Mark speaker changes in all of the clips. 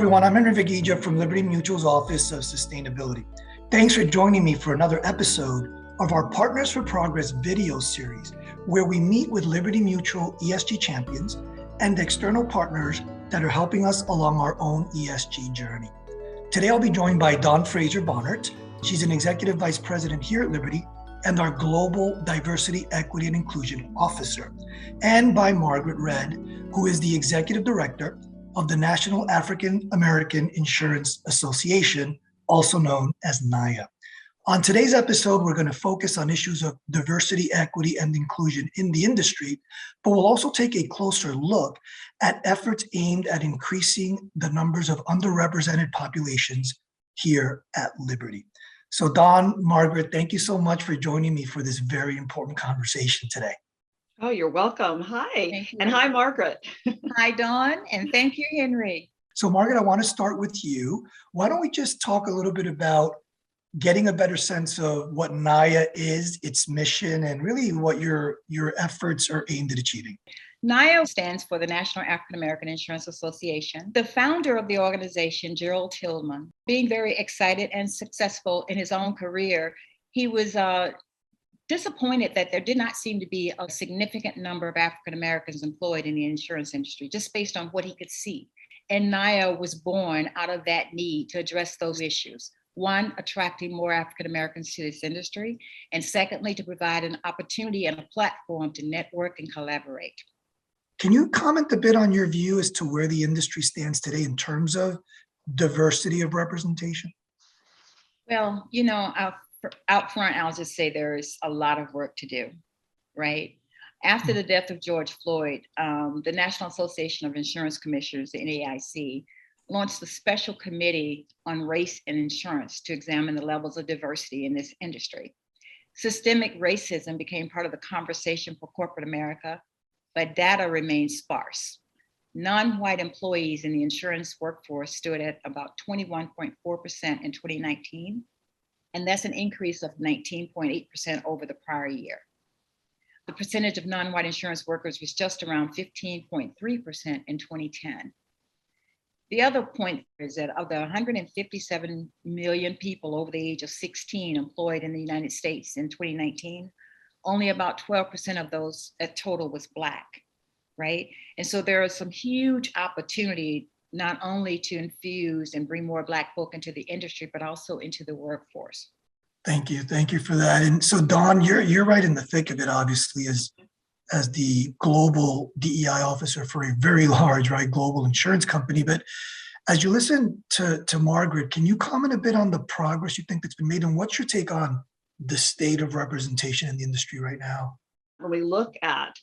Speaker 1: everyone. I'm Henry Vigija from Liberty Mutual's Office of Sustainability. Thanks for joining me for another episode of our Partners for Progress video series, where we meet with Liberty Mutual ESG champions and external partners that are helping us along our own ESG journey. Today, I'll be joined by Dawn Fraser-Bonnert. She's an Executive Vice President here at Liberty and our Global Diversity, Equity, and Inclusion Officer, and by Margaret Redd, who is the Executive Director of the National African American Insurance Association, also known as NAAIA. On today's episode, we're going to focus on issues of diversity, equity, and inclusion in the industry, but we'll also take a closer look at efforts aimed at increasing the numbers of underrepresented populations here at Liberty. So Dawn, Margaret, thank you so much for joining me for this very important conversation today.
Speaker 2: Oh, you're welcome. Hi. And hi, Margaret.
Speaker 3: Hi, Dawn. And thank you, Henry.
Speaker 1: So Margaret, I want to start with you. Why don't we just talk a little bit about getting a better sense of what NAAIA is, its mission, and really what your efforts are aimed at achieving?
Speaker 3: NAAIA stands for the National African American Insurance Association. The founder of the organization, Gerald Tillman, being very excited and successful in his own career, he was disappointed that there did not seem to be a significant number of African Americans employed in the insurance industry, just based on what he could see. And NAAIA was born out of that need to address those issues. One, attracting more African Americans to this industry, and secondly, to provide an opportunity and a platform to network and collaborate.
Speaker 1: Can you comment a bit on your view as to where the industry stands today in terms of diversity of representation?
Speaker 3: Well, out front, I'll just say there's a lot of work to do, right? After the death of George Floyd, the National Association of Insurance Commissioners, the NAAIC, launched a special committee on race and insurance to examine the levels of diversity in this industry. Systemic racism became part of the conversation for corporate America, but data remains sparse. Non-white employees in the insurance workforce stood at about 21.4% in 2019, and that's an increase of 19.8% over the prior year. The percentage of non-white insurance workers was just around 15.3% in 2010. The other point is that of the 157 million people over the age of 16 employed in the United States in 2019, only about 12% of those at total was Black, right? And so there is some huge opportunity not only to infuse and bring more Black folk into the industry, but also into the workforce.
Speaker 1: Thank you for that. And so Dawn, you're right in the thick of it, obviously, as the global DEI officer for a very large, global insurance company. But as you listen to Margaret, can you comment a bit on the progress you think that's been made, and what's your take on the state of representation in the industry right now?
Speaker 2: When we look at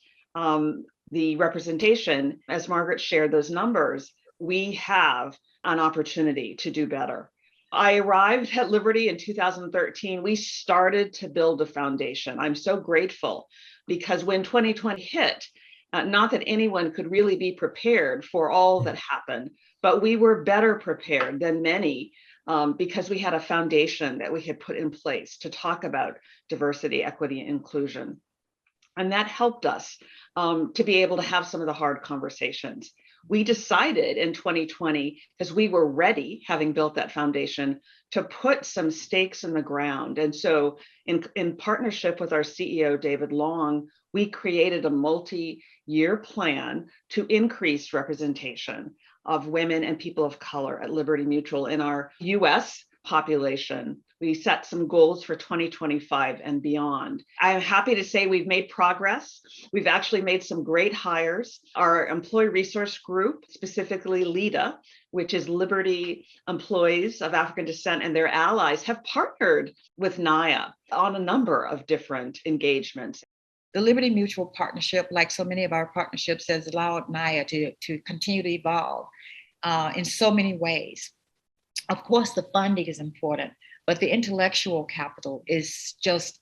Speaker 2: the representation, as Margaret shared those numbers, we have an opportunity to do better. I arrived at Liberty in 2013. We started to build a foundation. I'm so grateful because when 2020 hit, not that anyone could really be prepared for all that happened, but we were better prepared than many because we had a foundation that we had put in place to talk about diversity, equity, and inclusion. And that helped us to be able to have some of the hard conversations. We decided in 2020, because we were ready, having built that foundation, to put some stakes in the ground. And so in partnership with our CEO, David Long, we created a multi-year plan to increase representation of women and people of color at Liberty Mutual in our US population. We set some goals for 2025 and beyond. I'm happy to say we've made progress. We've actually made some great hires. Our employee resource group, specifically LEADA, which is Liberty Employees of African Descent and their allies, have partnered with NAAIA on a number of different engagements.
Speaker 3: The Liberty Mutual partnership, like so many of our partnerships, has allowed NAAIA to continue to evolve in so many ways. Of course, the funding is important, but the intellectual capital is just,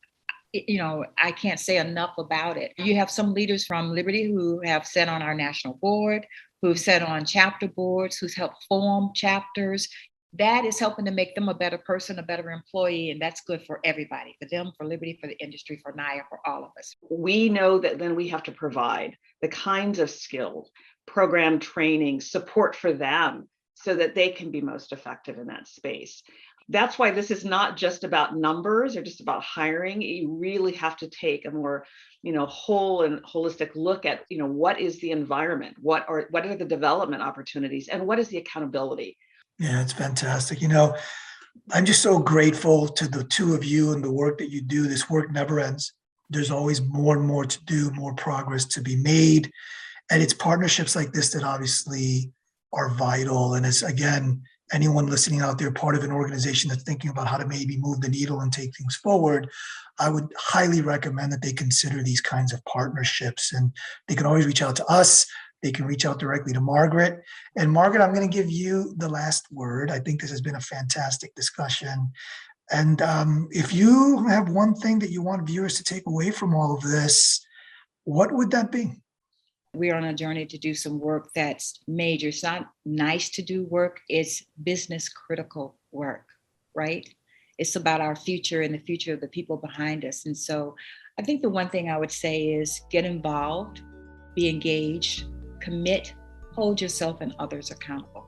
Speaker 3: I can't say enough about it. You have some leaders from Liberty who have sat on our national board, who've sat on chapter boards, who's helped form chapters. That is helping to make them a better person, a better employee, and that's good for everybody, for them, for Liberty, for the industry, for NAAIA, for all of us.
Speaker 2: We know that then we have to provide the kinds of skills, program training, support for them, so that they can be most effective in that space. That's why this is not just about numbers or just about hiring. You really have to take a more, whole and holistic look at, what is the environment, what are the development opportunities, and what is the accountability.
Speaker 1: Yeah, it's fantastic. I'm just so grateful to the two of you and the work that you do. This work never ends. There's always more and more to do, more progress to be made. And it's partnerships like this that obviously are vital. And as, again, anyone listening out there, part of an organization that's thinking about how to maybe move the needle and take things forward, I would highly recommend that they consider these kinds of partnerships. And they can always reach out to us. They can reach out directly to Margaret. And Margaret, I'm going to give you the last word. I think this has been a fantastic discussion. And if you have one thing that you want viewers to take away from all of this, what would that be?
Speaker 3: We're on a journey to do some work that's major. It's not nice to do work. It's business critical work, right? It's about our future and the future of the people behind us. And so I think the one thing I would say is get involved, be engaged, commit, hold yourself and others accountable.